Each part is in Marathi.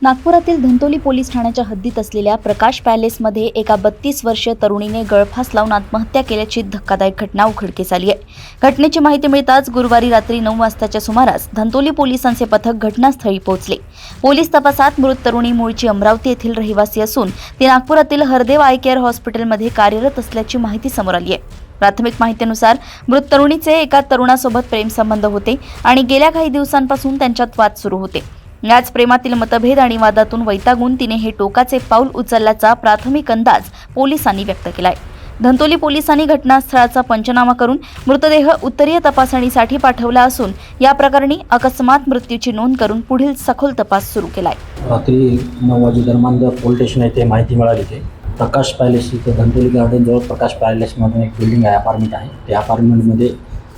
नागपुरातील धंतोली पोलीस ठाण्याच्या हद्दीत असलेल्या प्रकाश पॅलेसमध्ये एका 32 वर्षीय तरुणीने गळफास लावून आत्महत्या केल्याची धक्कादायक घटना उघडकीस आली आहे। घटनेची माहिती मिळताच गुरुवारी रात्री 9 वाजताच्या सुमारास धंतोली पोलिसांचे पथक घटनास्थळी पोहोचले। पोलीस तपासात मृत तरुणी मूळची अमरावती येथील रहिवासी असून ती नागपुरातील हरदेव आय केअर हॉस्पिटलमध्ये कार्यरत असल्याची माहिती समोर आली आहे। प्राथमिक माहितीनुसार मृत तरुणीचे एका तरुणासोबत प्रेमसंबंध होते आणि गेल्या काही दिवसांपासून त्यांच्यात वाद सुरू होते। याच प्रेमातील मतभेद आणि वादातून वैतागून तिने हे टोकाचे पाऊल उचलल्याचा प्राथमिक अंदाज पोलिसांनी व्यक्त केलाय। धंतोली पोलिसांनी घटनास्थळाचा पंचनामा करून मृतदेह उत्तरीय तपासणीसाठी पाठवला असून या प्रकरणी अकस्मात मृत्यूची नोंद करून पुढील सखोल तपास सुरू केलाय। रात्री 9 वाजे दरम्यान पोलीस स्टेशन येथे माहिती मिळाली की प्रकाश पॅलेस इथं धंतोली गार्डन जवळ प्रकाश पॅलेसमधून एक बिल्डिंग आहे, अपार्टमेंट आहे। त्या अपार्टमेंटमध्ये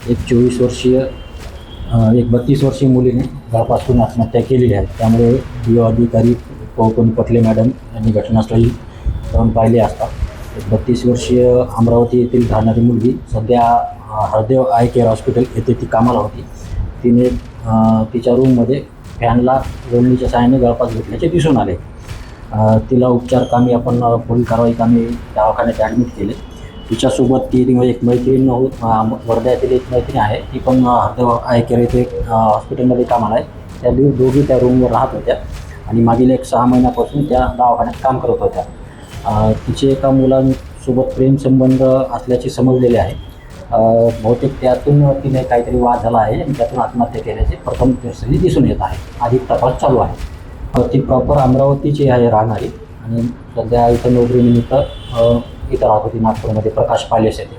एक 24 वर्षीय एक 32 वर्षीय मुलीने गळफासून आत्महत्या केलेली आहे। त्यामुळे DO अधिकारी कोकण पटले मॅडम यांनी घटनास्थळी जाऊन पाहिले असता एक 32 वर्षीय अमरावती येथील राहणारी मुलगी सध्या हरदेव आय केअर हॉस्पिटल येथे ती कामाला होती। तिने तिच्या रूममध्ये फॅनला वेल्डीच्या सहाय्याने गळफास घेतल्याचे दिसून आले। तिला उपचार कामी आपण पुढील कारवाई कामी दवाखान्यात ॲडमिट केले। तिच्यासोबत ती एक मैत्रीण वर्ध्यातील एक मैत्रीण आहे, ती पण हरदेव आय केअर येथे हॉस्पिटलमध्ये कामाला आहे। त्या दोघी त्या रूमवर राहत होत्या आणि मागील 6 महिन्यापासून त्या दवाखान्यात काम करत होत्या। तिचे एका मुलांसोबत प्रेमसंबंध असल्याचे समजलेले आहे। बहुतेक त्यातून तिने काहीतरी वाद झाला आहे आणि त्यातून आत्महत्या केल्याचे प्रथम दर्शनी दिसून येत आहे। अधिक तपास चालू आहे। ती प्रॉपर अमरावतीची आहे राहणारी आणि सध्या इथं नोकरीनिमित्त इथं राहत होती नागपूरमध्ये प्रकाश पॅलेस येथे।